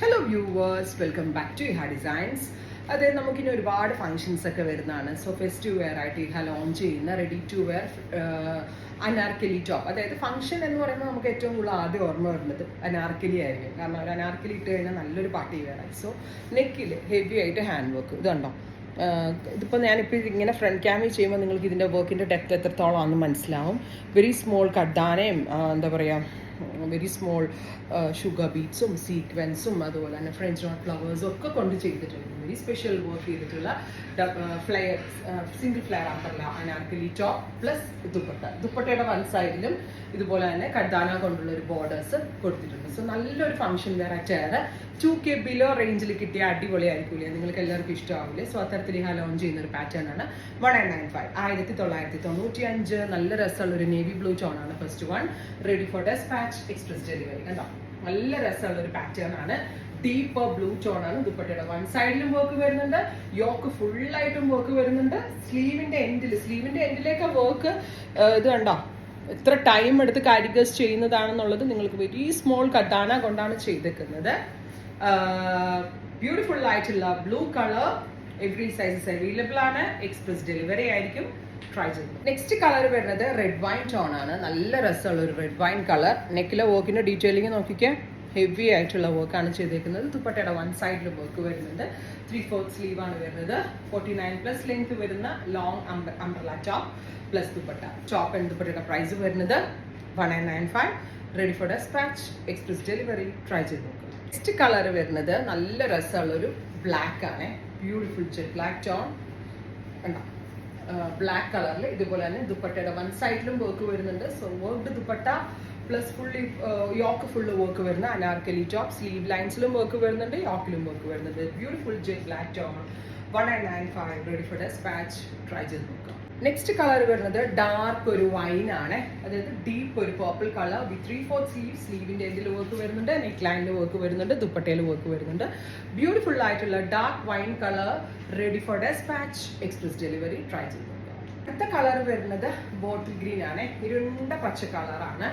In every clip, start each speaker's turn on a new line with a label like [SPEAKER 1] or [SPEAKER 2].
[SPEAKER 1] Hello viewers, welcome back to Iha designs. അതായത് നമുക്കിനി ഒരുപാട് ഫങ്ഷൻസ് ഒക്കെ വരുന്നതാണ്. സോ ഫെസ്റ്റീവ് വെയർ ആയിട്ട് ഇഹ ലോഞ്ച് ചെയ്യുന്ന ready to wear anarkali top. അതായത് ഫംഗ്ഷൻ എന്ന് പറയുമ്പോൾ നമുക്ക് ഏറ്റവും കൂടുതൽ ആദ്യം ഓർമ്മ വരുന്നത് അനാർക്കലി ആയിരിക്കും. കാരണം ഒരു അനാർക്കലി ഇട്ട് കഴിഞ്ഞാൽ നല്ലൊരു പാർട്ടി വെയർ ആയി. സോ നെക്കിൽ ഹെവി ആയിട്ട് ഹാൻഡ് വർക്ക് ഇതുണ്ടോ. ഇതിപ്പോൾ ഞാനിപ്പോൾ ഇങ്ങനെ ഫ്രണ്ട് ക്യാമിൽ ചെയ്യുമ്പോൾ നിങ്ങൾക്ക് ഇതിൻ്റെ വർക്കിൻ്റെ ഡെപ്ത് എത്രത്തോളം ആണെന്ന് മനസ്സിലാവും. വെരി സ്മോൾ കഡാനയും എന്താ പറയുക, വെരി സ്മോൾ ഷുഗർ ബീറ്റ്സും സീക്വൻസും അതുപോലെ തന്നെ ഫ്രഞ്ച് നോട്ട് ഫ്ലവേഴ്സും ഒക്കെ കൊണ്ട് ചെയ്തിട്ടുണ്ട്. വെരി സ്പെഷ്യൽ വർക്ക് ചെയ്തിട്ടുള്ള ഫ്ലെയർ, സിംഗിൾ ഫ്ലെയർ ആക്കല്ല അനാർക്കലി ടോപ്പ് പ്ലസ് ദുപ്പട്ടയുടെ വൺ സൈഡിലും ഇതുപോലെ തന്നെ കഡാന കൊണ്ടുള്ള ഒരു ബോർഡേഴ്സ് കൊടുത്തിട്ടുണ്ട്. സോ നല്ലൊരു ഫംഗ്ഷൻ വെയർ ആയിട്ട് 2K ബിലോ റേഞ്ചിൽ കിട്ടിയ അടിപൊളിയായിരിക്കില്ലേ, നിങ്ങൾക്ക് എല്ലാവർക്കും ഇഷ്ടമാവില്ലേ. സോ അത്തരത്തിൽ ഈ ലോഞ്ച് ചെയ്യുന്ന ഒരു പാറ്റേൺ ആണ് 1995 1995. നല്ല രസമുള്ള ഒരു നേവി ബ്ലൂ ടോൺ ആണ് first one. Ready for despatch, express delivery. കണ്ടോ, നല്ല രസമുള്ള ഒരു പാറ്റേൺ ആണ്. ഡീപ്പ് ബ്ലൂ ടോൺ ആണ്. ദുപ്പട്ടയുടെ വൺ സൈഡിലും വർക്ക് വരുന്നുണ്ട്, യോക്ക് ഫുള്ളായിട്ടും വർക്ക് വരുന്നുണ്ട്. സ്ലീവിന്റെ എൻഡിലേക്ക് വർക്ക് ഇത് കണ്ടോ, എത്ര ടൈം എടുത്ത് കാരിഗേഴ്സ് ചെയ്യുന്നതാണെന്നുള്ളത് നിങ്ങൾക്ക് വെരി സ്മോൾ കട്ടാന കൊണ്ടാണ് ചെയ്തേക്കുന്നത്. ബ്യൂട്ടിഫുൾ ആയിട്ടുള്ള blue colour, every sizes available ആണ്. എക്സ്പ്രസ് ഡെലിവറി ആയിരിക്കും. ട്രൈ ചെയ്തു. നെക്സ്റ്റ് കളർ വരുന്നത് റെഡ് വൈൻ ടോൺ ആണ്. നല്ല രസമുള്ള ഒരു റെഡ് വൈൻ കളർ. നെക്കിലെ വർക്കിന്റെ ഡീറ്റെയിലിംഗ് നോക്കിക്കേ, ഹെവി ആയിട്ടുള്ള വർക്കാണ് ചെയ്തേക്കുന്നത്. ദുപ്പട്ടയുടെ വൺ സൈഡിൽ വർക്ക് വരുന്നുണ്ട്. 3/4 സ്ലീവ് ആണ് വരുന്നത്. 49+ ലെങ്ത് വരുന്ന long umbrella top plus dupatta. Top and ദുപ്പട്ടയുടെ പ്രൈസ് വരുന്നത് 1995. Ready for despatch, express delivery. Try ചെയ്ത് നോക്കുക. നെക്സ്റ്റ് കളർ വരുന്നത് നല്ല രസമുള്ള ഒരു ബ്ലാക്ക് ആണ്. ബ്യൂട്ടിഫുൾ ജെറ്റ് ബ്ലാക്ക് ടോൺ ഉണ്ടോ. ബ്ലാക്ക് കളറിൽ ഇതുപോലെ തന്നെ ദുപ്പട്ടയുടെ വൺ സൈഡിലും വർക്ക് വരുന്നുണ്ട്. So worked dupatta plus fully yoke full work വരുന്ന അനാർക്കലി ടോപ്പ്. സ്ലീവ് ലൈൻസിലും വർക്ക് വരുന്നുണ്ട്, യോക്കിലും വർക്ക് വരുന്നുണ്ട്. Beautiful jet black tone 1995. Ready for despatch. Try ചെയ്ത് നോക്കാം. നെക്സ്റ്റ് കളർ വരുന്നത് ഡാർക്ക് ഒരു വൈൻ ആണ്. അതായത് ഡീപ്പ് ഒരു പർപ്പിൾ കളർ വിത്ത് 3/4 സ്ലീവ്. സ്ലീവിന്റെ എൻഡിൽ വർക്ക് വരുന്നുണ്ട്, നെക്ക് ലൈനിൽ വർക്ക് വരുന്നുണ്ട്, ദുപ്പട്ടയിൽ വർക്ക് വരുന്നുണ്ട്. ബ്യൂട്ടിഫുൾ ആയിട്ടുള്ള dark wine colour. Ready for despatch, express delivery. Try ചെയ്ത് നോക്കാം. അടുത്ത കളർ വരുന്നത് ബോട്ടിൽ ഗ്രീൻ ആണ്. ഇരുണ്ട പച്ച കളറാണ്.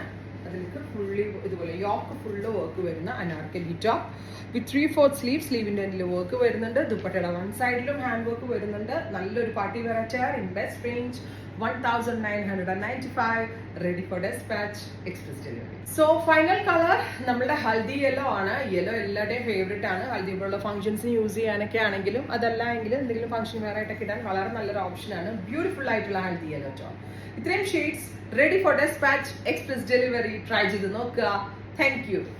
[SPEAKER 1] അതിലേക്ക് ഫുള്ളി ഇതുപോലെ യോക്ക് ഫുള്ള് വർക്ക് വരുന്ന അനാർക്കലി ടോപ്പ് വിത്ത് 3/4 സ്ലീവ്. സ്ലീവിന്റെ എൻഡിൽ വർക്ക് വരുന്നുണ്ട്. ദുപ്പട്ടയുടെ വൺ സൈഡിലും ഹാൻഡ് വർക്ക് വരുന്നുണ്ട്. നല്ലൊരു party wear attire in best range 1995. Ready for despatch, express delivery. So final colour നമ്മുടെ ഹൽദി യെല്ലോ ആണ്. യെല്ലോ എല്ലാവരുടെയും ഫേവറേറ്റ് ആണ്. ഹൽദി പോലുള്ള ഫംഗ്ഷൻസിന് യൂസ് ചെയ്യാനൊക്കെ ആണെങ്കിലും അതല്ല എങ്കിലും എന്തെങ്കിലും ഫംഗ്ഷൻ വെയർ ആയിട്ടൊക്കെ ഇടാൻ വളരെ നല്ലൊരു ഓപ്ഷനാണ്. ബ്യൂട്ടിഫുൾ ആയിട്ടുള്ള ഹൽദി യെല്ലോ ടോൺ. ഇത്രയും shades ready for despatch, express delivery. Try ചെയ്ത് നോക്കുക. Thank U.